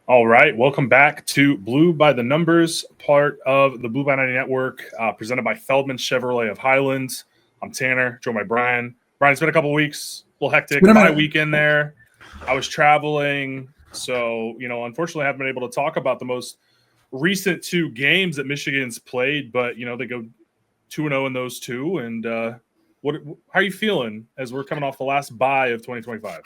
All right, welcome back to Blue by the Numbers, part of the Blue by 90 Network, presented by Feldman Chevrolet of Highlands. I'm Tanner, joined by Brian. Brian, it's been a couple weeks, a little It's been hectic. a Bye minute. weekend there. I was traveling, so unfortunately, I haven't been able to talk about the most recent two games that Michigan's played. But they go 2-0 in those two. And how are you feeling as we're coming off the last bye of 2025?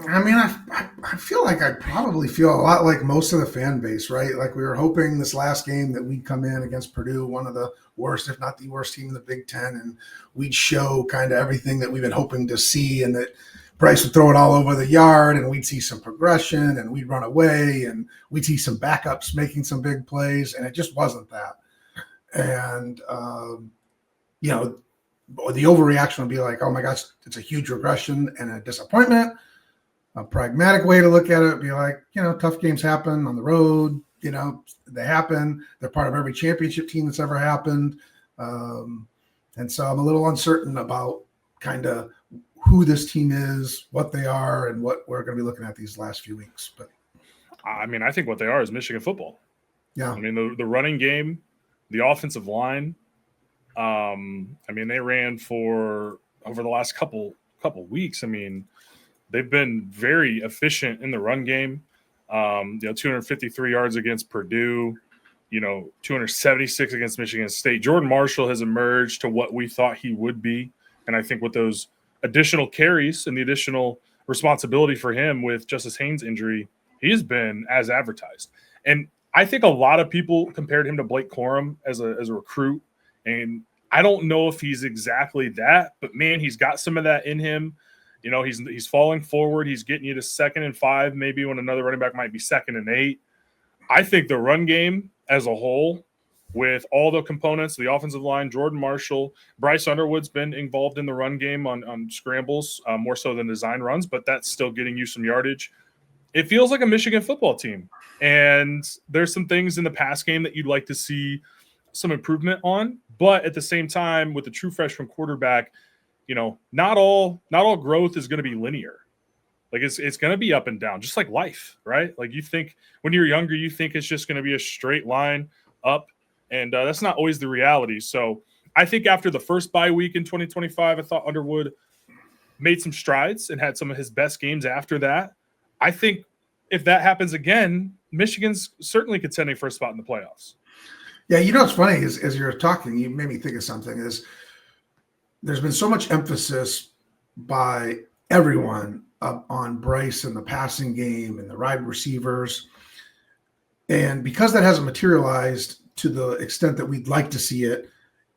I mean, I feel like I probably feel a lot like most of the fan base, right? Like we were hoping this last game that we'd come in against Purdue, one of the worst, if not the worst team in the Big Ten, and we'd show kind of everything that we've been hoping to see, and that Bryce would throw it all over the yard, and we'd see some progression, and we'd run away, and we'd see some backups making some big plays, and it just wasn't that. And you know, the overreaction would be like, "Oh my gosh, it's a huge regression and a disappointment." A pragmatic way to look at it would be like, tough games happen on the road. They happen. They're part of every championship team that's ever happened. And so I'm a little uncertain about kind of who this team is, what they are, and what we're going to be looking at these last few weeks. But I mean, I think what they are is Michigan football. yeah, I mean, the running game, the offensive line. I mean, they ran for over the last couple weeks. I mean, they've been very efficient in the run game. 253 yards against Purdue. 276 against Michigan State. Jordan Marshall has emerged to what we thought he would be, and I think with those additional carries and the additional responsibility for him with Justice Haynes' injury, he has been as advertised. And I think a lot of people compared him to Blake Corum as a recruit, and I don't know if he's exactly that, but man, he's got some of that in him. He's falling forward. He's getting you to 2nd and 5, maybe when another running back might be 2nd and 8. I think the run game as a whole, with all the components, the offensive line, Jordan Marshall, Bryce Underwood's been involved in the run game on scrambles, more so than design runs, but that's still getting you some yardage. It feels like a Michigan football team. And there's some things in the pass game that you'd like to see some improvement on. But at the same time, with the true freshman quarterback, not all growth is going to be linear. Like it's going to be up and down, just like life, right? Like you think when you're younger, you think it's just going to be a straight line up, and that's not always the reality. So I think after the first bye week in 2025, I thought Underwood made some strides and had some of his best games after that. I think if that happens again, Michigan's certainly contending for a spot in the playoffs. Yeah, what's funny is as you're talking, you made me think of something. Is there's been so much emphasis by everyone on Bryce and the passing game and the wide receivers. And because that hasn't materialized to the extent that we'd like to see it,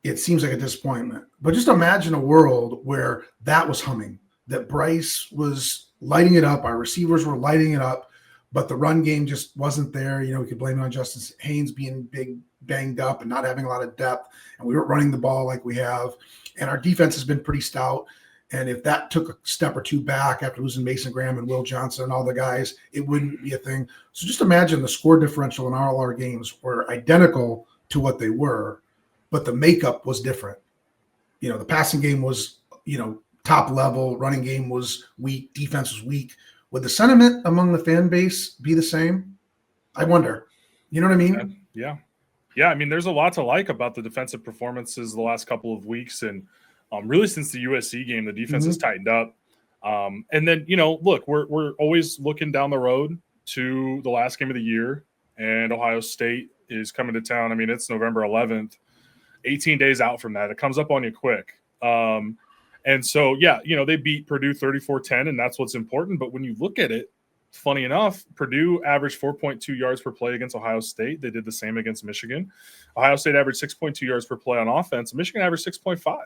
it seems like a disappointment. But just imagine a world where that was humming, that Bryce was lighting it up, our receivers were lighting it up, but the run game just wasn't there. We could blame it on Justice Haynes being banged up and not having a lot of depth, and we weren't running the ball like we have. And our defense has been pretty stout. And if that took a step or two back after losing Mason Graham and Will Johnson and all the guys, it wouldn't be a thing. So just imagine the score differential in all our games were identical to what they were, but the makeup was different. The passing game was, top level, running game was weak, defense was weak. Would the sentiment among the fan base be the same? I wonder. You know what I mean? Yeah. I mean, there's a lot to like about the defensive performances the last couple of weeks, and really since the USC game, the defense has tightened up. And then look, we're always looking down the road to the last game of the year, and Ohio State is coming to town. I mean, it's November 11th, 18 days out from that. It comes up on you quick. And so, they beat Purdue 34-10, and that's what's important. But when you look at it, funny enough, Purdue averaged 4.2 yards per play against Ohio State. They did the same against Michigan. Ohio State averaged 6.2 yards per play on offense. Michigan averaged 6.5.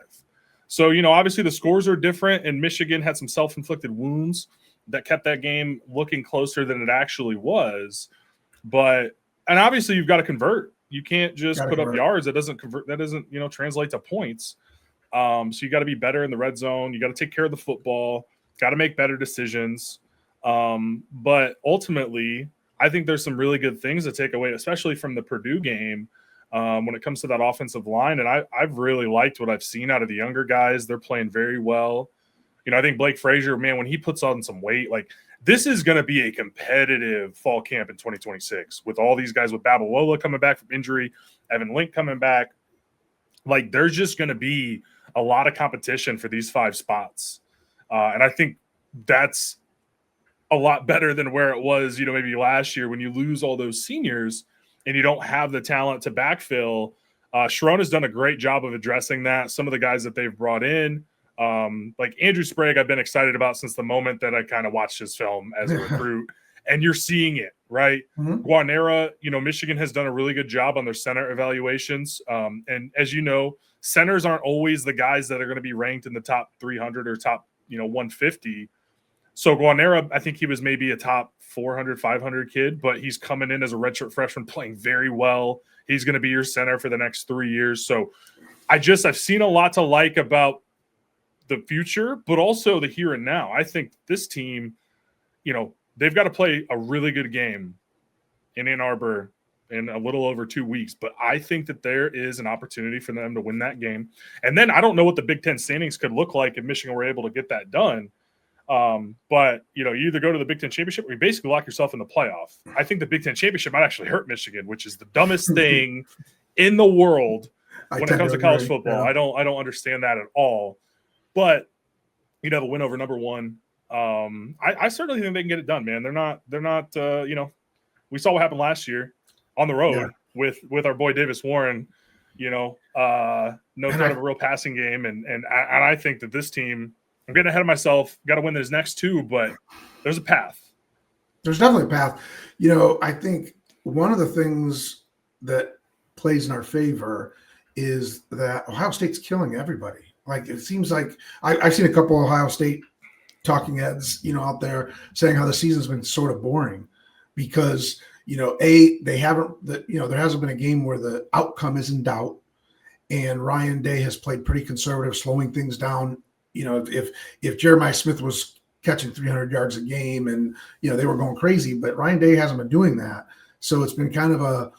So, obviously the scores are different, and Michigan had some self-inflicted wounds that kept that game looking closer than it actually was. And obviously you've got to convert. You can't just put up yards. That doesn't convert. That doesn't, translate to points. So you got to be better in the red zone. You got to take care of the football. Got to make better decisions. But ultimately, I think there's some really good things to take away, especially from the Purdue game, when it comes to that offensive line. And I've really liked what I've seen out of the younger guys. They're playing very well. I think Blake Frazier, man, when he puts on some weight, like this is going to be a competitive fall camp in 2026 with all these guys, with Babalola coming back from injury, Evan Link coming back. Like, there's just going to be a lot of competition for these 5 spots. And I think that's a lot better than where it was, maybe last year when you lose all those seniors and you don't have the talent to backfill. Sharon has done a great job of addressing that. Some of the guys that they've brought in, like Andrew Sprague, I've been excited about since the moment that I kind of watched his film as a recruit. And you're seeing it, right? Mm-hmm. Guarnera, Michigan has done a really good job on their center evaluations. And as you know, centers aren't always the guys that are going to be ranked in the top 300 or top, 150. So Guarnera, I think he was maybe a top 400, 500 kid, but he's coming in as a redshirt freshman playing very well. He's going to be your center for the next 3 years. So I've seen a lot to like about the future, but also the here and now. I think this team, they've got to play a really good game in Ann Arbor in a little over 2 weeks, but I think that there is an opportunity for them to win that game. And then I don't know what the Big Ten standings could look like if Michigan were able to get that done. But you either go to the Big Ten championship or you basically lock yourself in the playoff. I think the Big Ten championship might actually hurt Michigan, which is the dumbest thing in the world when it comes to college football. Yeah. I don't understand that at all. But the win over number 1. I certainly think they can get it done, man. They're not we saw what happened last year on the road with our boy Davis Warren, no threat of a real passing game. And I think that this team, I'm getting ahead of myself, got to win those next 2, but there's a path. There's definitely a path. I think one of the things that plays in our favor is that Ohio State's killing everybody. Like, it seems like I've seen a couple of Ohio State talking heads, out there saying how the season's been sort of boring because, they haven't, there hasn't been a game where the outcome is in doubt. And Ryan Day has played pretty conservative, slowing things down. If Jeremiah Smith was catching 300 yards a game and, they were going crazy, but Ryan Day hasn't been doing that. So it's been kind of a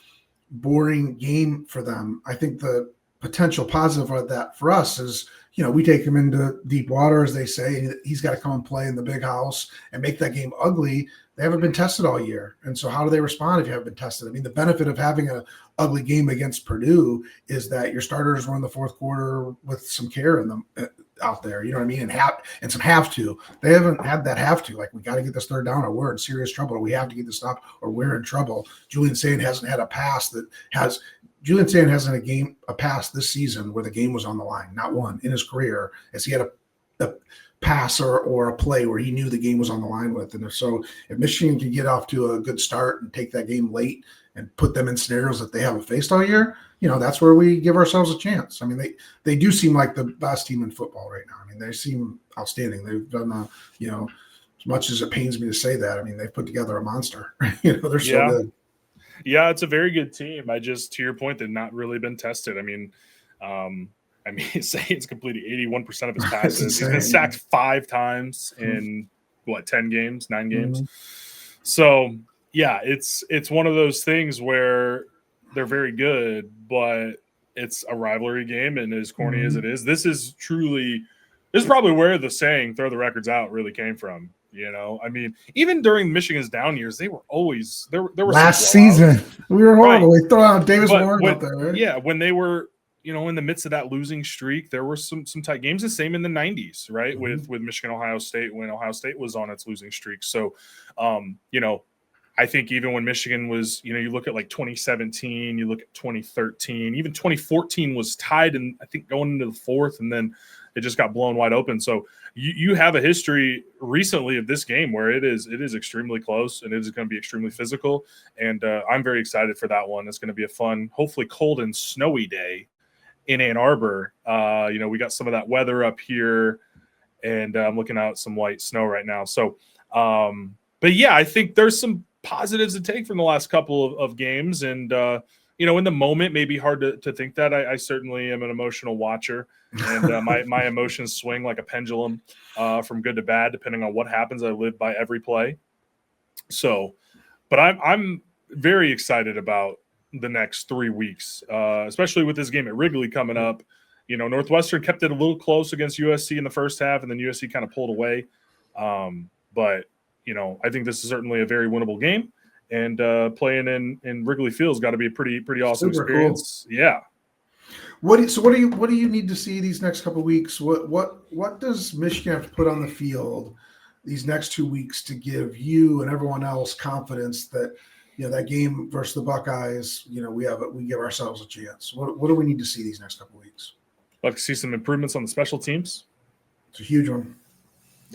boring game for them. I think the potential positive of that for us is, we take him into deep water, as they say, and he's got to come and play in the big house and make that game ugly. They haven't been tested all year. And so how do they respond if you haven't been tested? I mean, the benefit of having an ugly game against Purdue is that your starters run the fourth quarter with some care in them out there, you know what I mean? And some have to. They haven't had that have to. Like, we got to get this third down or we're in serious trouble, or we have to get this stop or we're in trouble. Julian Sayin hasn't had a pass Julian Sayin hasn't had a pass this season where the game was on the line, not one in his career, as he had a pass or a play where he knew the game was on the line with. And if Michigan can get off to a good start and take that game late and put them in scenarios that they haven't faced all year, that's where we give ourselves a chance. I mean, they do seem like the best team in football right now. I mean, they seem outstanding. They've done, as much as it pains me to say that, I mean, they've put together a monster. They're so good. Yeah, it's a very good team. To your point, they've not really been tested. I mean, Sayin's completed 81% of his passes. He's been sacked 5 times in 9 games. Mm-hmm. So yeah, it's one of those things where they're very good, but it's a rivalry game, and as corny as it is, this is probably where the saying "throw the records out" really came from. I mean, even during Michigan's down years, they were always there were last season we were horrible. Right. We throw out Davis Warren out there, right? Yeah, when they were in the midst of that losing streak, there were some tight games. The same in the 90s, right? Mm-hmm. With Michigan, Ohio State, when Ohio State was on its losing streak. So, I think even when Michigan was, you look at like 2017, you look at 2013, even 2014 was tied, and I think going into the 4th, and then it just got blown wide open. So you have a history recently of this game where it is extremely close, and it is going to be extremely physical. And I'm very excited for that one. It's going to be a fun, hopefully cold and snowy day in Ann Arbor. We got some of that weather up here, and I'm looking out at some white snow right now. So, but yeah, I think there's some positives to take from the last couple of games. And, in the moment, maybe hard to think that. I certainly am an emotional watcher, and my emotions swing like a pendulum from good to bad, depending on what happens. I live by every play. So, but I'm very excited about the next 3 weeks, especially with this game at Wrigley coming up. Northwestern kept it a little close against USC in the first half, and then USC kind of pulled away. But I think this is certainly a very winnable game. And playing in Wrigley Field's got to be a pretty awesome Super experience. Cool. Yeah. What do you need to see these next couple of weeks? What does Michigan have to put on the field these next 2 weeks to give you and everyone else confidence that that game versus the Buckeyes, we give ourselves a chance? What do we need to see these next couple of weeks? I'd like to see some improvements on the special teams. It's a huge one.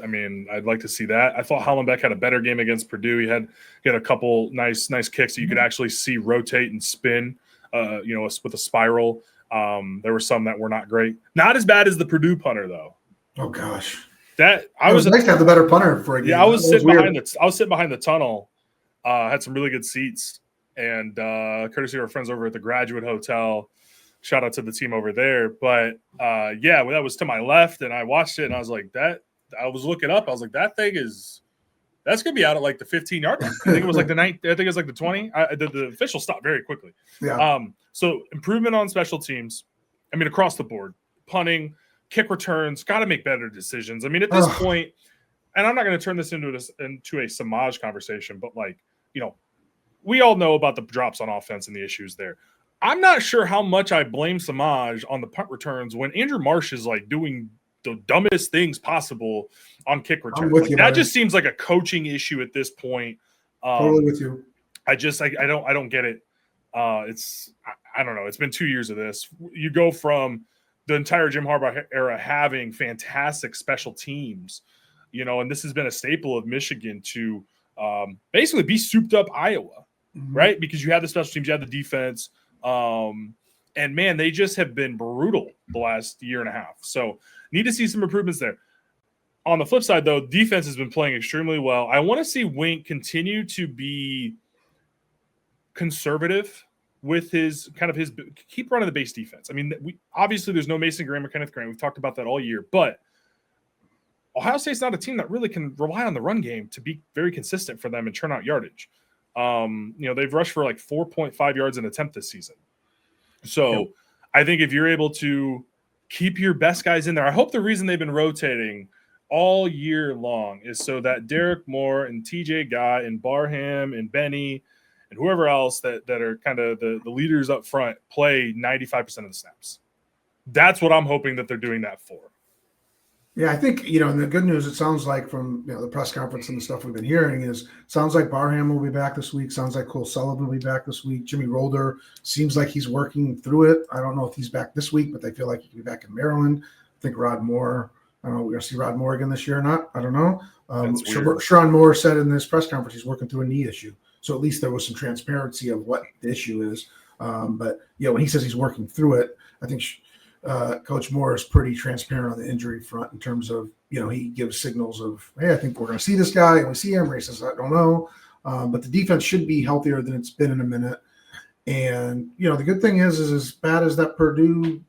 I mean, I'd like to see that. I thought Hollenbeck had a better game against Purdue. He had a couple nice kicks that you could actually see rotate and spin, with a spiral. There were some that were not great. Not as bad as the Purdue punter, though. Oh gosh, I was nice to have the better punter for a game. Yeah, I was sitting behind the tunnel. Had some really good seats, and courtesy of our friends over at the Graduate Hotel. Shout out to the team over there. But that was to my left, and I watched it, and I was like, that. I was looking up. I was like, that's gonna be out at like the 15-yard line. I think it was like the 9. I think it was like the 20. The official stopped very quickly. Yeah. So improvement on special teams. I mean, across the board, punting, kick returns, got to make better decisions. I mean, at this point, and I'm not going to turn this into a Samaj conversation, but we all know about the drops on offense and the issues there. I'm not sure how much I blame Samaj on the punt returns when Andrew Marsh is like doing the dumbest things possible on kick returns. That just seems like a coaching issue at this point. Totally with you. I don't get it. I don't know. It's been 2 years of this. You go from the entire Jim Harbaugh era having fantastic special teams, and this has been a staple of Michigan to basically be souped up Iowa, right? Because you have the special teams, you have the defense, and man, they just have been brutal the last year and a half. So need to see some improvements there. On the flip side, though, defense has been playing extremely well. I want to see Wink continue to be conservative with his keep running the base defense. I mean, obviously there's no Mason Graham or Kenneth Grant. We've talked about that all year, but Ohio State's not a team that really can rely on the run game to be very consistent for them and turn out yardage. They've rushed for like 4.5 yards an attempt this season. So I think if you're able to keep your best guys in there, I hope the reason they've been rotating all year long is so that Derek Moore and TJ Guy and Barham and Benny and whoever else that are kind of the leaders up front play 95% of the snaps. That's what I'm hoping that they're doing that for. Yeah, I think, and the good news, it sounds like from the press conference and the stuff we've been hearing sounds like Barham will be back this week. Sounds like Cole Sullivan will be back this week. Jimmy Rolder seems like he's working through it. I don't know if he's back this week, but they feel like he could be back in Maryland. I think Rod Moore, I don't know, we're going to see Rod Moore again this year or not. I don't know. Sean Moore said in this press conference he's working through a knee issue. So at least there was some transparency of what the issue is. But when he says he's working through it, I think Coach Moore is pretty transparent on the injury front in terms of, he gives signals of, hey, I think we're going to see this guy, and we see him. Or he says, I don't know. But the defense should be healthier than it's been in a minute. And, the good thing is as bad as that Purdue,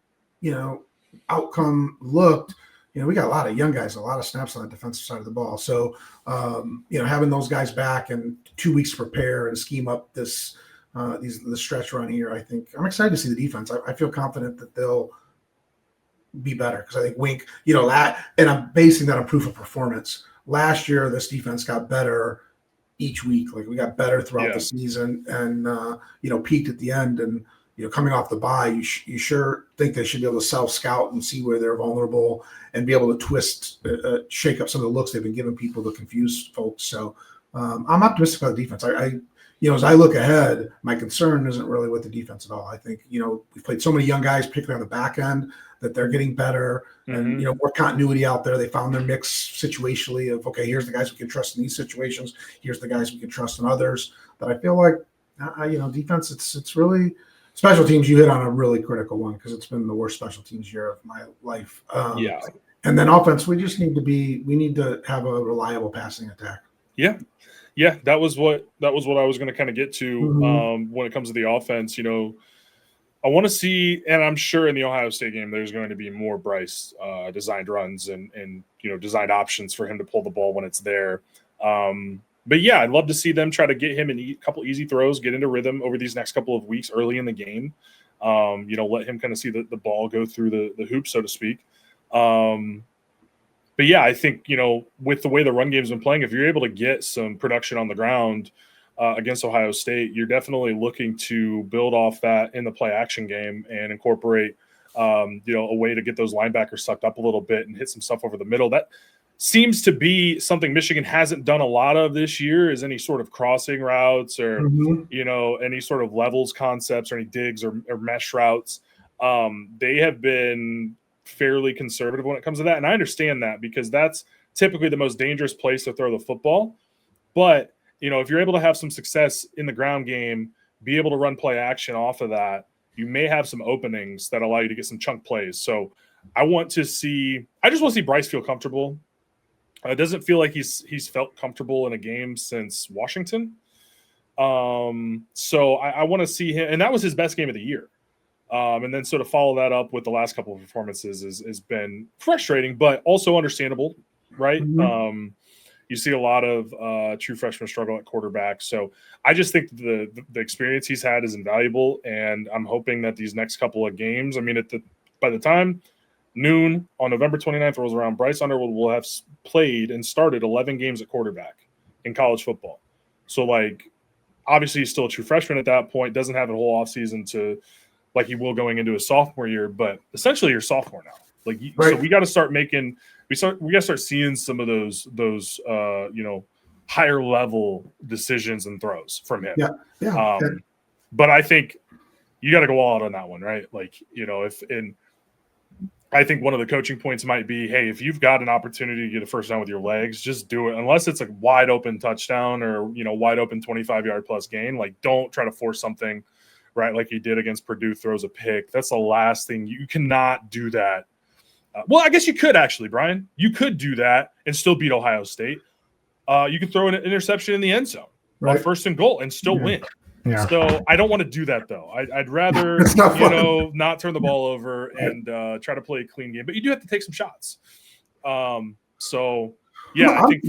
outcome looked, we got a lot of young guys, a lot of snaps on the defensive side of the ball. So, having those guys back and 2 weeks to prepare and scheme up this the stretch run here, I think I'm excited to see the defense. I feel confident that they'll be better because I think Wink, that, and I'm basing that on proof of performance. Last year, this defense got better each week. Like we got better throughout the season and, peaked at the end. And, coming off the bye, you sure think they should be able to self-scout and see where they're vulnerable and be able to twist, shake up some of the looks they've been giving people to confuse folks. So I'm optimistic about the defense. As I look ahead, my concern isn't really with the defense at all. I think, we've played so many young guys, particularly on the back end, that they're getting better and, more continuity out there. They found their mix situationally of, okay, here's the guys we can trust in these situations. Here's the guys we can trust in others. But I feel like, defense, it's really – special teams, you hit on a really critical one because it's been the worst special teams year of my life. And then offense, we need to have a reliable passing attack. Yeah. Yeah. That was what I was going to kind of get to when it comes to the offense. I want to see, and I'm sure in the Ohio State game, there's going to be more Bryce designed runs and designed options for him to pull the ball when it's there. But yeah, I'd love to see them try to get him in a couple easy throws, get into rhythm over these next couple of weeks early in the game. Let him kind of see the ball go through the hoop, so to speak. but yeah, I think, with the way the run game's been playing, if you're able to get some production on the ground against Ohio State, you're definitely looking to build off that in the play action game and incorporate, a way to get those linebackers sucked up a little bit and hit some stuff over the middle. That seems to be something Michigan hasn't done a lot of this year, is any sort of crossing routes or, any sort of levels concepts or any digs or mesh routes. They have been fairly conservative when it comes to that. And I understand that, because that's typically the most dangerous place to throw the football. But, if you're able to have some success in the ground game, be able to run play action off of that, you may have some openings that allow you to get some chunk plays. So I just want to see Bryce feel comfortable. It doesn't feel like he's felt comfortable in a game since Washington. So I want to see him, and that was his best game of the year. And then sort of follow that up with the last couple of performances has been frustrating, but also understandable, right? You see a lot of true freshmen struggle at quarterback. So I just think the experience he's had is invaluable, and I'm hoping that these next couple of games, by the time noon on November 29th rolls around, Bryce Underwood will have played and started 11 games at quarterback in college football. So, obviously he's still a true freshman at that point, doesn't have a whole offseason to – like he will going into his sophomore year, but essentially you're sophomore now. So we got to start making we got to start seeing some of those higher level decisions and throws from him. But I think you got to go all out on that one, right? I think one of the coaching points might be, hey, if you've got an opportunity to get a first down with your legs, just do it. Unless it's a wide open touchdown or wide open 25-yard plus gain, don't try to force something. Right, like he did against Purdue, throws a pick. That's the last thing. You cannot do that. Well, I guess you could actually, Brian. You could do that and still beat Ohio State. You could throw an interception in the end zone on first and goal and still win. Yeah. So I don't want to do that, though. I'd rather, not turn the ball over and try to play a clean game. But you do have to take some shots. I think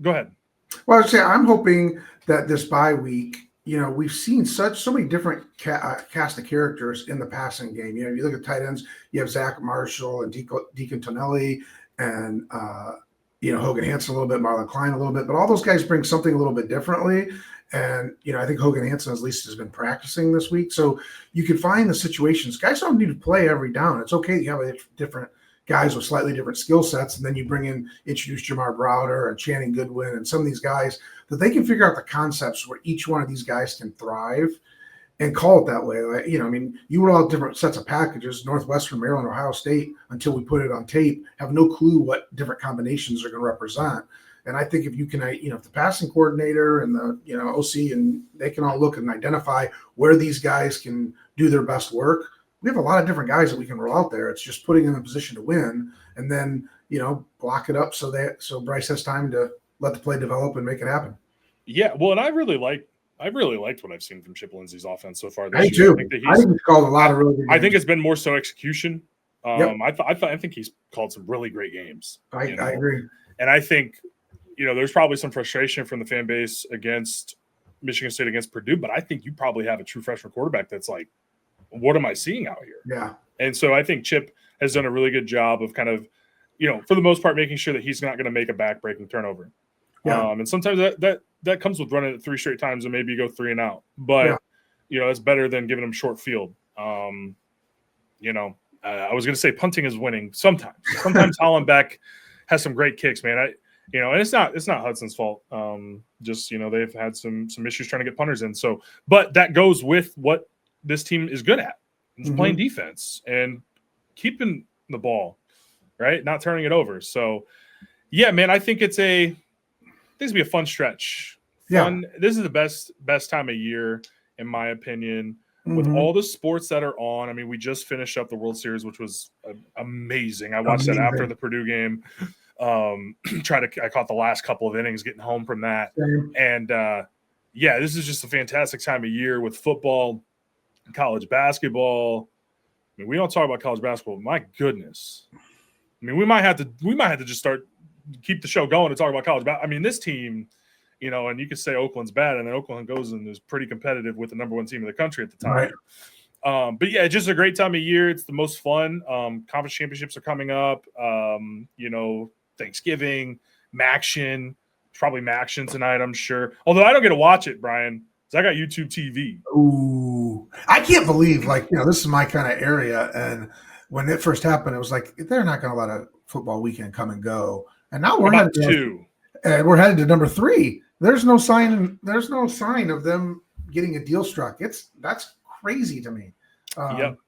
go ahead. Well, I would say I'm hoping that this bye week, we've seen so many different cast of characters in the passing game. You look at tight ends, you have Zach Marshall and Deacon Tonelli and, Hogan Hansen a little bit, Marlon Klein a little bit, but all those guys bring something a little bit differently. And, I think Hogan Hansen at least has been practicing this week. So you can find the situations. Guys don't need to play every down. It's okay. You have a different guys with slightly different skill sets. And then you introduce Jamar Browder and Channing Goodwin and some of these guys that they can figure out the concepts where each one of these guys can thrive and call it that way. You were all different sets of packages, Northwestern, Maryland, Ohio State, until we put it on tape, have no clue what different combinations are going to represent. And I think if you can, if the passing coordinator and the, OC, and they can all look and identify where these guys can do their best work, we have a lot of different guys that we can roll out there. It's just putting them in a position to win and then, block it up so Bryce has time to let the play develop and make it happen. Yeah. Well, and I really liked what I've seen from Chip Lindsey's offense so far this year. I think he's called a lot of really good games. I think it's been more so execution. I think he's called some really great games. I agree. And I think, there's probably some frustration from the fan base against Michigan State against Purdue, but I think you probably have a true freshman quarterback that's like, what am I seeing out here? Yeah. And so I think Chip has done a really good job of kind of, for the most part, making sure that he's not going to make a back-breaking turnover. Yeah. And sometimes that comes with running it 3 straight times and maybe you go 3 and out. But, it's better than giving him short field. I was going to say punting is winning sometimes. Sometimes Hollenbeck has some great kicks, man. And it's not Hudson's fault. They've had some issues trying to get punters in. So, but that goes with what this team is good at, just playing defense and keeping the ball, right? Not turning it over. So, yeah, man, I think this will be a fun stretch. Fun. Yeah. This is the best time of year, in my opinion, with all the sports that are on. I mean, we just finished up the World Series, which was amazing. I watched that after the Purdue game. I caught the last couple of innings getting home from that. And this is just a fantastic time of year with football, college basketball. I mean, we don't talk about college basketball. My goodness. I mean, we might have to just keep the show going to talk about college basketball. I mean, this team, and you could say Oakland's bad, and then Oakland goes and is pretty competitive with the number 1 team in the country at the time. But yeah, it's just a great time of year. It's the most fun. Conference championships are coming up. Thanksgiving, Maction, probably Maction tonight, I'm sure. Although I don't get to watch it, Brian, because I got YouTube TV. Ooh, I can't believe this is my kind of area. And when it first happened, it was like they're not going to let a football weekend come and go. And now we're headed to number 3. There's no sign of them getting a deal struck. That's crazy to me. Yep.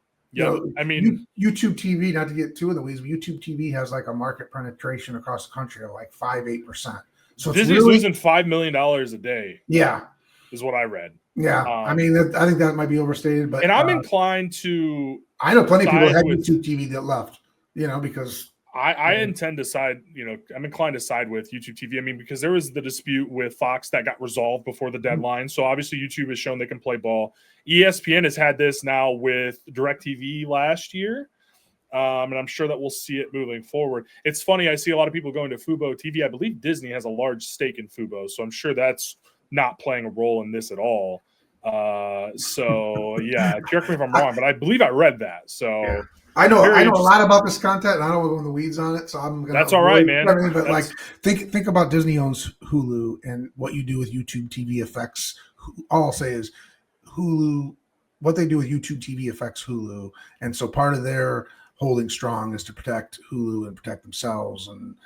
I mean, YouTube TV, not to get too in the weeds, but YouTube TV has like a market penetration across the country of like 5-8%. So Disney's losing $5 million a day. Yeah, is what I read. Yeah, I think that might be overstated, but I'm inclined to. I know plenty of people that have YouTube TV that left, because I intend to side. I'm inclined to side with YouTube TV. I mean, because there was the dispute with Fox that got resolved before the deadline. So obviously, YouTube has shown they can play ball. ESPN has had this now with DirecTV last year, and I'm sure that we'll see it moving forward. It's funny. I see a lot of people going to Fubo TV. I believe Disney has a large stake in Fubo, so I'm sure that's not playing a role in this at all. So yeah, correct me if I'm wrong, but I believe I read that. So yeah. I know a lot about this content, and I don't want to go in the weeds on it. So I'm gonna. That's all right, man. But think about Disney owns Hulu and what you do with YouTube TV affects. All I'll say is Hulu. What they do with YouTube TV affects Hulu, and so part of their holding strong is to protect Hulu and protect themselves. And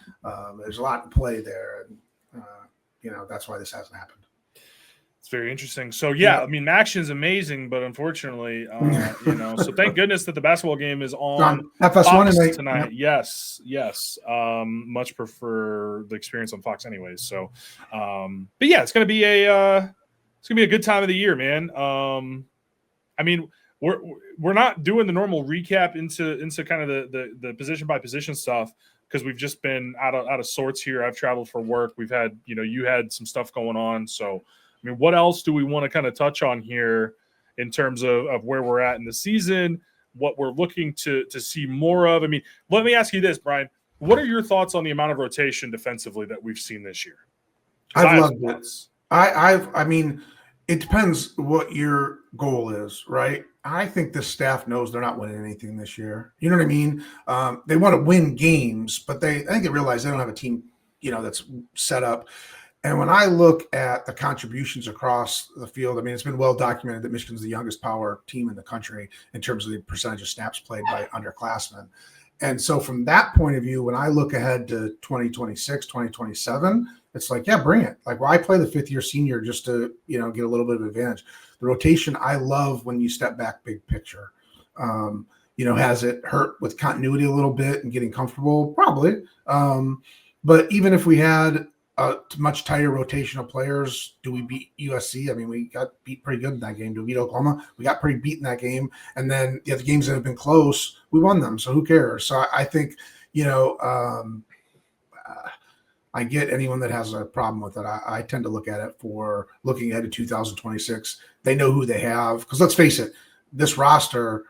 there's a lot in play there, and that's why this hasn't happened. It's very interesting. So yeah, I mean, Maction's amazing, but unfortunately, so thank goodness that the basketball game is on FS1 tonight. Yes. Much prefer the experience on Fox anyways. So, but yeah, it's gonna be a good time of the year, man. I mean, we're not doing the normal recap into kind of the position by position stuff because we've just been out of sorts here. I've traveled for work. We've had, you had some stuff going on, so. I mean, what else do we want to kind of touch on here in terms of where we're at in the season, what we're looking to see more of? I mean, let me ask you this, Brian. What are your thoughts on the amount of rotation defensively that we've seen this year? I've loved it. I mean, it depends what your goal is, right? I think this staff knows they're not winning anything this year. You know what I mean? They want to win games, but I think they realize they don't have a team, that's set up. And when I look at the contributions across the field, I mean, it's been well documented that Michigan's the youngest power team in the country in terms of the percentage of snaps played by underclassmen. And so from that point of view, when I look ahead to 2026, 2027, it's like, yeah, bring it. Like, well, I play the 5th-year senior just to, get a little bit of advantage. The rotation, I love when you step back big picture. Has it hurt with continuity a little bit and getting comfortable? Probably. But even if we had much tighter rotation of players, do we beat USC? I mean, we got beat pretty good in that game. Do we beat Oklahoma? We got pretty beat in that game. And then the other games that have been close, we won them. So who cares? So I think, I get anyone that has a problem with it. I tend to look at it for looking ahead to 2026. They know who they have. Because let's face it, this roster,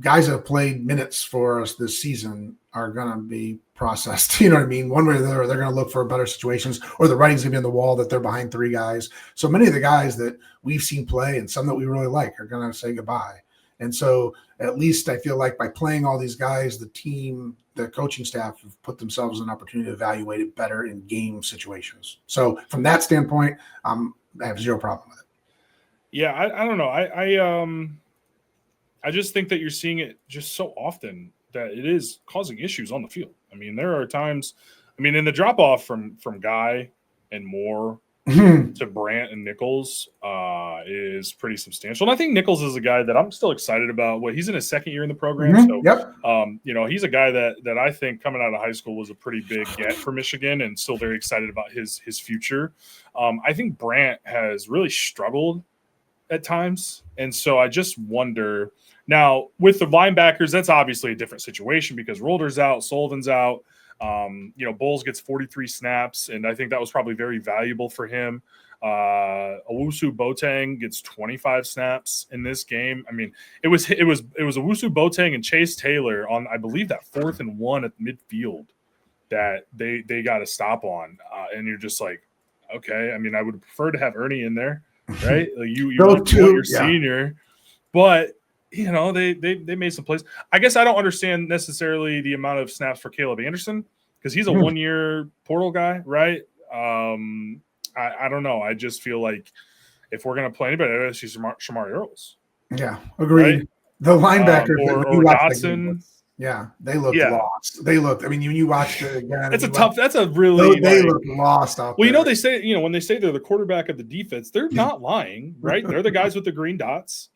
guys that have played minutes for us this season are going to be processed. You know what I mean? One way or the other, they're going to look for better situations, or the writing's going to be on the wall that they're behind 3 guys. So many of the guys that we've seen play and some that we really like are going to say goodbye. And so at least I feel like by playing all these guys, the team, the coaching staff have put themselves in an opportunity to evaluate it better in game situations. So from that standpoint, I have zero problem with it. Yeah, I don't know. I just think that you're seeing it just so often that it is causing issues on the field. I mean, there are times, in the drop off from Guy and Moore to Brant and Nichols is pretty substantial. And I think Nichols is a guy that I'm still excited about. He's in his 2nd year in the program. So, he's a guy that I think coming out of high school was a pretty big get for Michigan and still very excited about his future. I think Brant has really struggled at times. And so I just wonder now with the linebackers, that's obviously a different situation because Rolder's out, Sullivan's out. Bowles gets 43 snaps, and I think that was probably very valuable for him. Owusu Boateng gets 25 snaps in this game. I mean, it was Owusu Boateng and Chase Taylor on, I believe, that 4th and 1 at midfield that they got to stop on, and you're just like, okay. I mean, I would prefer to have Ernie in there, right? Like you want your senior, but they made some plays. I guess I don't understand necessarily the amount of snaps for Caleb Anderson because he's a Mhm. 1-year portal guy, right? I don't know. I just feel like if we're going to play anybody, I see Shamari Earls, Yeah, agreed. right? The linebackers, when you Or watch that Dotson. game, yeah, they looked Yeah, lost. They looked. I mean, when you watched it again, that's and a you tough. watched, That's a really they like. looked lost out Well, there. they say when they say they're the quarterback of the defense, they're not lying, right? They're the guys with the green dots.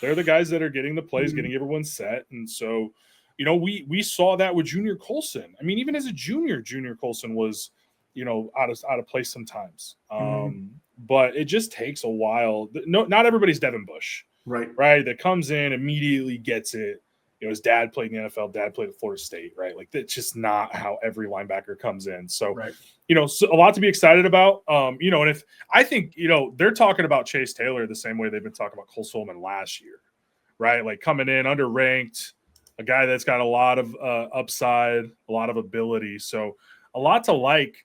They're the guys that are getting the plays, getting everyone set, and so we saw that with Junior Colson. I mean, even as a Junior Colson was out of place sometimes. But it just takes a while. No, not everybody's Devin Bush, Right. That comes in, immediately gets it. His dad played in the NFL, dad played at Florida State, right? Like that's just not how every linebacker comes in. So, Right. So a lot to be excited about. And if I think, they're talking about Chase Taylor the same way they've been talking about Cole Solomon last year, right? Like coming in underranked, a guy that's got a lot of upside, a lot of ability. So a lot to like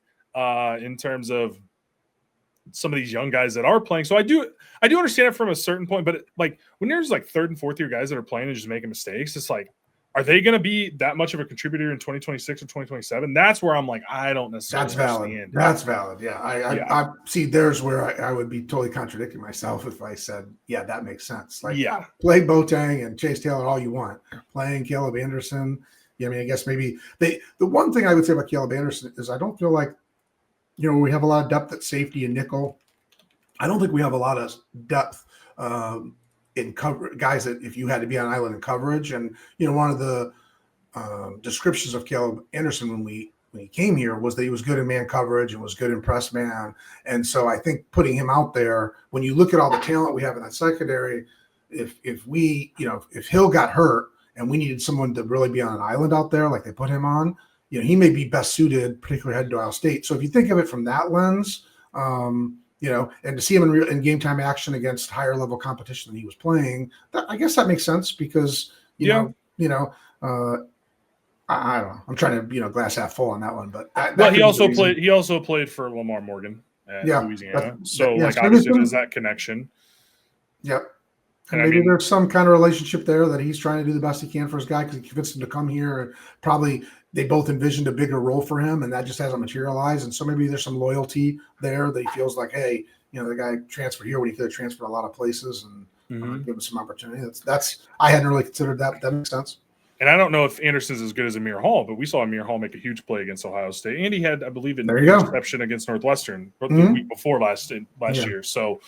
in terms of some of these young guys that are playing. So I do understand it from a certain point, but like when there's like third and fourth year guys that are playing and just making mistakes, it's like, are they going to be that much of a contributor in 2026 or 2027? That's where I'm like, I don't necessarily That's valid. understand. That's valid. Yeah. I see. There's where I would be totally contradicting myself if I said, yeah, that makes sense. Like, play Boateng and Chase Taylor all you want. Playing Caleb Anderson. Yeah, I mean, I guess maybe the one thing I would say about Caleb Anderson is I don't feel like, we have a lot of depth at safety and nickel. I don't think we have a lot of depth in cover guys that if you had to be on an island in coverage. And, one of the descriptions of Caleb Anderson when he came here was that he was good in man coverage and was good in press man. And so I think putting him out there, when you look at all the talent we have in that secondary, if Hill got hurt and we needed someone to really be on an island out there, like they put him on, he may be best suited, particularly heading to Ohio State. So if you think of it from that lens, and to see him in game time action against higher level competition than he was playing, I guess that makes sense because, I don't know. I'm trying to, glass half full on that one, but he also played for Lamar Morgan at Louisiana. Obviously there's that connection. Yep. And maybe there's some kind of relationship there that he's trying to do the best he can for his guy because he convinced him to come here. And probably they both envisioned a bigger role for him, and that just hasn't materialized. And so maybe there's some loyalty there that he feels like, hey, the guy transferred here when he could have transferred a lot of places and give him some opportunity. That's I hadn't really considered that. That makes sense. And I don't know if Anderson's as good as Amir Hall, but we saw Amir Hall make a huge play against Ohio State, and he had, I believe, an interception against Northwestern the week before last year. So.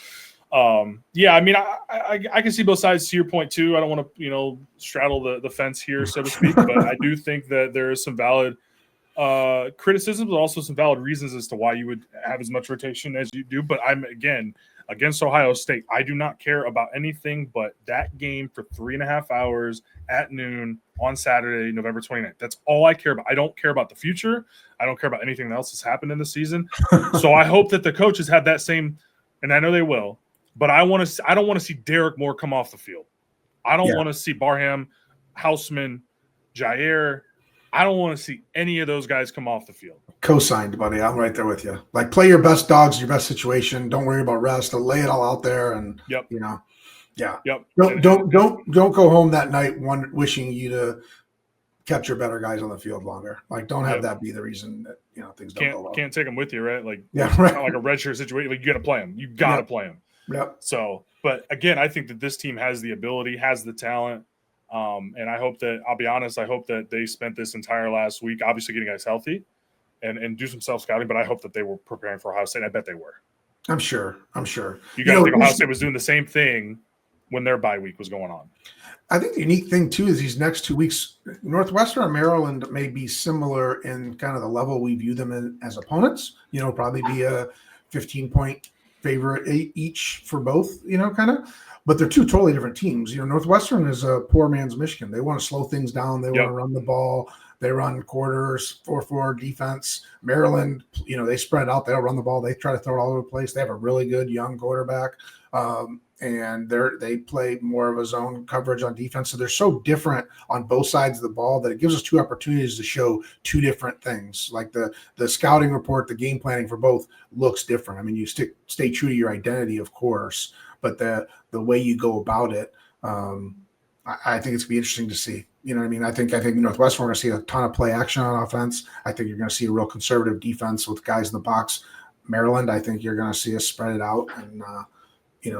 I mean, I can see both sides to your point too. I don't want to, straddle the fence here, so to speak, but I do think that there is some valid criticism, but also some valid reasons as to why you would have as much rotation as you do. But I'm, again, against Ohio State, I do not care about anything but that game for 3.5 hours at noon on Saturday, November 29th. That's all I care about. I don't care about the future. I don't care about anything else that's happened in the season. So I hope that the coaches have that same, and I know they will. But I don't want to see Derek Moore come off the field. I don't want to see Barham, Houseman, Jair. I don't want to see any of those guys come off the field. Co-signed, buddy. I'm right there with you. Like, play your best dogs, your best situation. Don't worry about rest. Lay it all out there, and Yep. Don't go home that night wishing you to capture better guys on the field longer. Like, don't have that be the reason that things don't go well. Can't take them with you, right? Like, it's not like a redshirt situation. Like, you got to play them. You got to play them. Yep. So, but again, I think that this team has the ability, has the talent. And I hope that, I'll be honest, I hope that they spent this entire last week obviously getting guys healthy and do some self-scouting, but I hope that they were preparing for Ohio State. I bet they were. I'm sure. You got to think Ohio State was doing the same thing when their bye week was going on. I think the unique thing, too, is these next 2 weeks, Northwestern and Maryland may be similar in kind of the level we view them in as opponents. Probably be a 15-point favorite each for both, kind of. But they're two totally different teams. Northwestern is a poor man's Michigan. They want to slow things down. They want to run the ball. They run quarters, 4-4 defense. Maryland, they spread out. They'll run the ball. They try to throw it all over the place. They have a really good young quarterback. And they play more of a zone coverage on defense. So they're so different on both sides of the ball that it gives us two opportunities to show two different things. Like the scouting report, the game planning for both looks different. I mean, you stay true to your identity, of course, but the way you go about it I think it's gonna be interesting to see. You know what I mean? I think Northwestern, we're gonna see a ton of play action on offense. I think you're gonna see a real conservative defense with guys in the box. Maryland, I think you're gonna see us spread it out and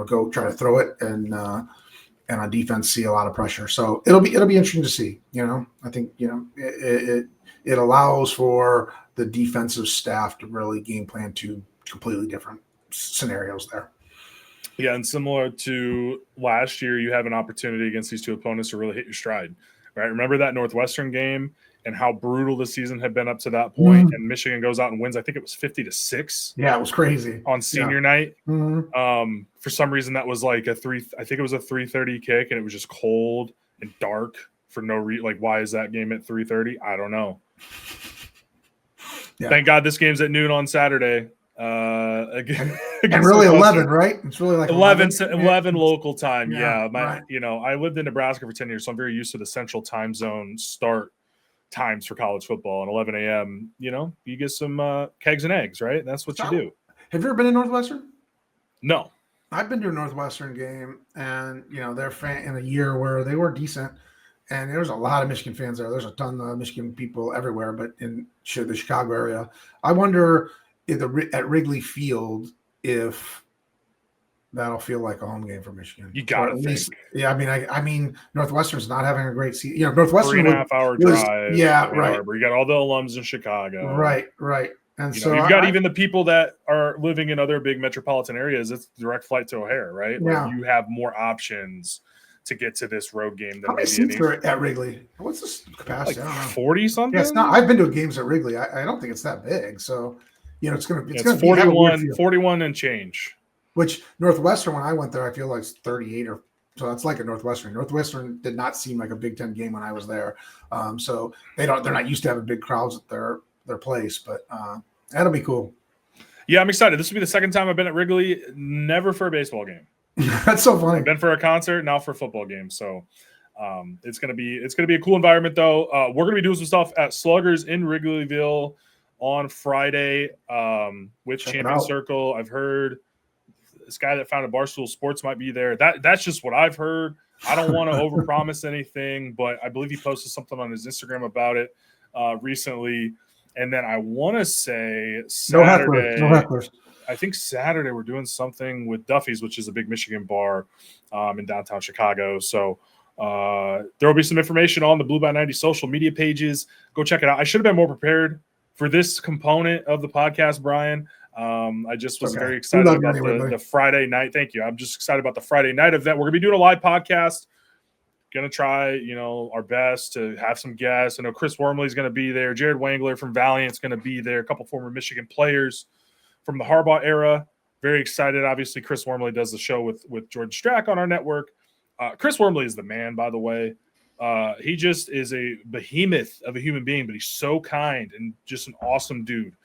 go try to throw it and on defense see a lot of pressure. So it'll be interesting to see. I think it allows for the defensive staff to really game plan to completely different scenarios there. Yeah, and similar to last year, you have an opportunity against these two opponents to really hit your stride, right? Remember that Northwestern game and how brutal the season had been up to that point, and Michigan goes out and wins. I think it was 50-6. Yeah, it was crazy on senior night. Mm-hmm. For some reason, that was like I think it was a 3:30 kick, and it was just cold and dark for no reason. Like, why is that game at 3:30? I don't know. Yeah. Thank God this game's at noon on Saturday. Again, and really 11, right? It's really like 11 local time. Yeah, right. I lived in Nebraska for 10 years, so I'm very used to the central time zone start times for college football. And 11 a.m. You get some kegs and eggs, right? That's what you do. Have you ever been to Northwestern? No, I've been to a Northwestern game, and they're in a year where they were decent. And there's a lot of Michigan fans there. There's a ton of Michigan people everywhere, but in the Chicago area, I wonder at Wrigley Field if that'll feel like a home game for Michigan. You gotta think. Yeah, I mean, Northwestern's not having a great season. Northwestern 3.5 hour drive. Yeah, right. You got all the alums in Chicago. Right. And so you've got even the people that are living in other big metropolitan areas. It's direct flight to O'Hare, right? Yeah. You have more options to get to this road game than how many seats are at Wrigley? What's the capacity? Like 40 something. Yeah, it's not. I've been to games at Wrigley. I don't think it's that big. So it's going to. It's 41 and change. Which Northwestern, when I went there, I feel like it's 38 or so. That's like a Northwestern. Northwestern did not seem like a Big Ten game when I was there. So they're not used to having big crowds at their place, but that'll be cool. Yeah, I'm excited. This will be the second time I've been at Wrigley. Never for a baseball game. That's so funny. I've been for a concert, now for a football game. So it's gonna be a cool environment though. We're gonna be doing some stuff at Sluggers in Wrigleyville on Friday with Champion Circle. I've heard this guy that founded Barstool Sports might be there. That's just what I've heard. I don't want to overpromise anything, but I believe he posted something on his Instagram about it recently. And then I want to say Saturday. No hecklers. I think Saturday we're doing something with Duffy's, which is a big Michigan bar in downtown Chicago. So there will be some information on the Blue by 90 social media pages. Go check it out. I should have been more prepared for this component of the podcast, Brian. I just was very excited about the Friday night. Thank you. I'm just excited about the Friday night event. We're going to be doing a live podcast. Going to try, our best to have some guests. I know Chris Wormley is going to be there. Jared Wangler from Valiant is going to be there. A couple former Michigan players from the Harbaugh era. Very excited. Obviously, Chris Wormley does the show with George Strack on our network. Chris Wormley is the man, by the way. He just is a behemoth of a human being, but he's so kind and just an awesome dude.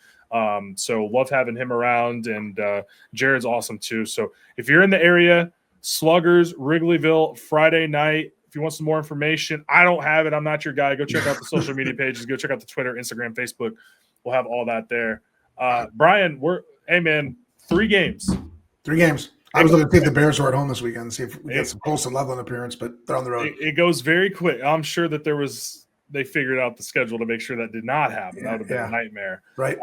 So love having him around, and Jared's awesome too. So if you're in the area, Sluggers, Wrigleyville, Friday night. If you want some more information, I don't have it. I'm not your guy. Go check out the social media pages. Go check out the Twitter, Instagram, Facebook. We'll have all that there. Brian, 3 games. 3 games. I was looking to see if the Bears were at home this weekend and see if we get some Colson Loveland appearance, but they're on the road. It goes very quick. I'm sure that they figured out the schedule to make sure that did not happen. That would have been a nightmare. Right.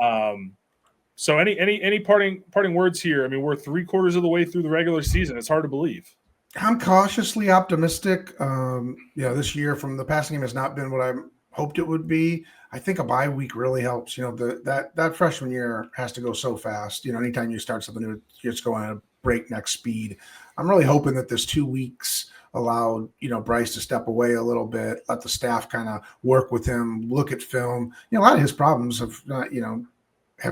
So any parting words here? I mean, we're 3/4 of the way through the regular season. It's hard to believe. I'm cautiously optimistic. This year from the passing game has not been what I hoped it would be. I think a bye week really helps. That freshman year has to go so fast. Anytime you start something new, you're just going at a breakneck speed. I'm really hoping that this 2 weeks allowed, Bryce to step away a little bit, let the staff kind of work with him, look at film. A lot of his problems have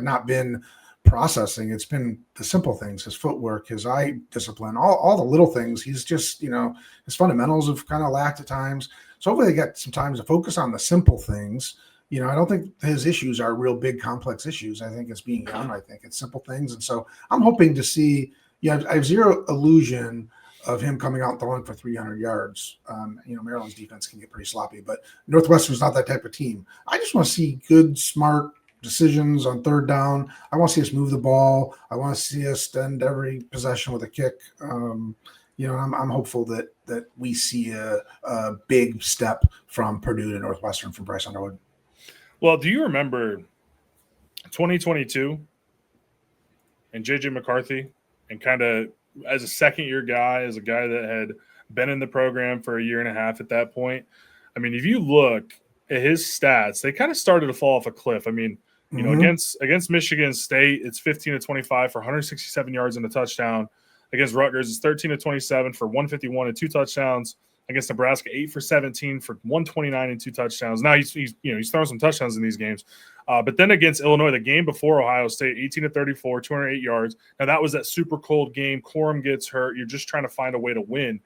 not been processing. It's been the simple things, his footwork, his eye discipline, all the little things. He's just, his fundamentals have kind of lacked at times. So hopefully they get some time to focus on the simple things. I don't think his issues are real big, complex issues. I think it's being young. I think it's simple things. And so I'm hoping to see, I have zero illusion of him coming out and throwing for 300 yards. Maryland's defense can get pretty sloppy, but Northwestern's not that type of team. I just want to see good, smart decisions on third down. I want to see us move the ball. I want to see us end every possession with a kick. I'm hopeful that we see a big step from Purdue to Northwestern from Bryce Underwood. Well, do you remember 2022 and JJ McCarthy, and kind of as a second-year guy, as a guy that had been in the program for a year and a half at that point? I mean, if you look at his stats, they kind of started to fall off a cliff. I mean, against Michigan State, it's 15-25 for 167 yards and a touchdown. Against Rutgers, it's 13-27 for 151 and 2 touchdowns. Against Nebraska, 8 for 17 for 129 and 2 touchdowns. Now he's throwing some touchdowns in these games. But then against Illinois, the game before Ohio State, 18-34, 208 yards. Now that was that super cold game. Corum gets hurt. You're just trying to find a way to win.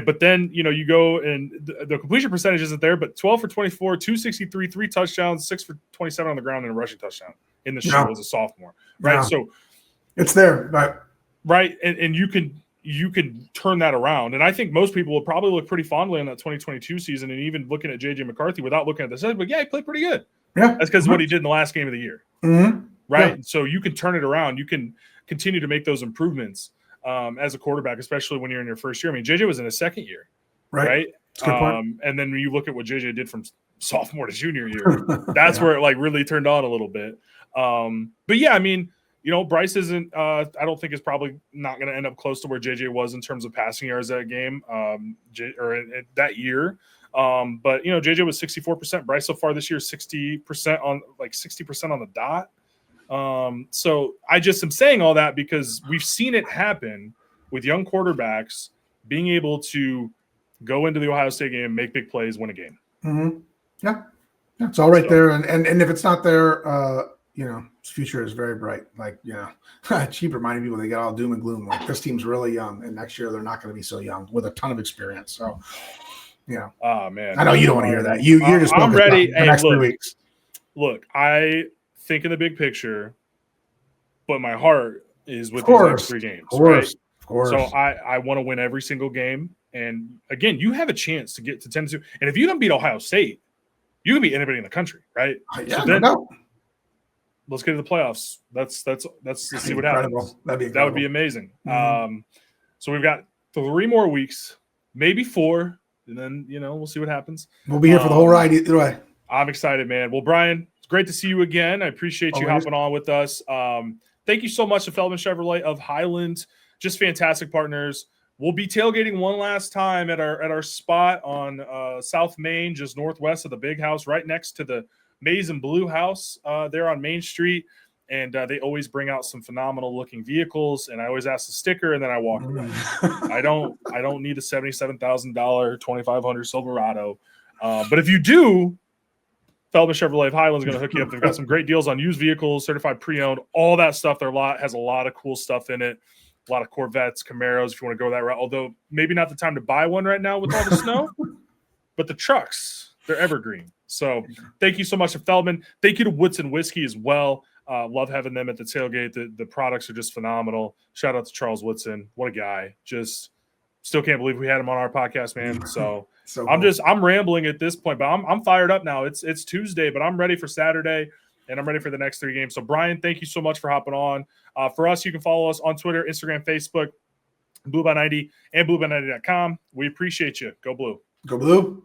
But then, you go and the completion percentage isn't there, but 12 for 24, 263, 3 touchdowns, 6 for 27 on the ground, and a rushing touchdown in the show as a sophomore. Right. Yeah. So it's there, but right. And you can turn that around. And I think most people will probably look pretty fondly on that 2022 season, and even looking at JJ McCarthy without looking at the set, but yeah, he played pretty good. Yeah. That's because of what he did in the last game of the year. Mm-hmm. Right. Yeah. And so you can turn it around. You can continue to make those improvements as a quarterback, especially when you're in your first year. I mean, JJ was in his second year. Right. That's a good point. And then when you look at what JJ did from sophomore to junior year, that's where it really turned on a little bit. But yeah, I mean, Bryce isn't, I don't think is probably not going to end up close to where JJ was in terms of passing yards that game that year. But JJ was 64%. Bryce so far this year, 60% on 60% on the dot. So I just am saying all that because we've seen it happen with young quarterbacks being able to go into the Ohio State game, make big plays, win a game. Mm-hmm. Yeah, it's all right there. And if it's not there, his future is very bright. Cheap reminding people they got all doom and gloom. Like, this team's really young, and next year they're not going to be so young with a ton of experience. So, oh man, I know you don't want to hear that. You're just I'm ready. The next 3 weeks. Look, I think in the big picture, but my heart is with these next 3 games. Of course. So I want to win every single game. And again, you have a chance to get to 10-2. And if you don't beat Ohio State, you can beat anybody in the country, right? Yeah, so then, no. Let's get to the playoffs. Let's see what happens. That would be amazing. Mm-hmm. So we've got 3 more weeks, maybe 4, and then we'll see what happens. We'll be here for the whole ride either way. I'm excited, man. Well, Brian, it's great to see you again. I appreciate you hopping on with us. Thank you so much to Feldman Chevrolet of Highland. Just fantastic partners. We'll be tailgating one last time at our spot on South Main, just northwest of the Big House, right next to the Maize and Blue House there on Main Street. And they always bring out some phenomenal looking vehicles. And I always ask the sticker, and then I walk away. I don't need a $77,000 2500 Silverado. But if you do, Feldman Chevrolet of Highland's going to hook you up. They've got some great deals on used vehicles, certified pre-owned, all that stuff. Their lot has a lot of cool stuff in it. A lot of Corvettes, Camaros, if you want to go that route. Although maybe not the time to buy one right now with all the snow. But the trucks, they're evergreen. So thank you so much to Feldman. Thank you to Woodson Whiskey as well. Love having them at the tailgate. The products are just phenomenal. Shout out to Charles Woodson. What a guy. Just still can't believe we had him on our podcast, man. So cool. I'm rambling at this point, but I'm fired up now. It's Tuesday, but I'm ready for Saturday, and I'm ready for the next 3 games. So Brian, thank you so much for hopping on. For us, you can follow us on Twitter, Instagram, Facebook, Blue by 90 and blueby90.com. We appreciate you. Go Blue. Go Blue.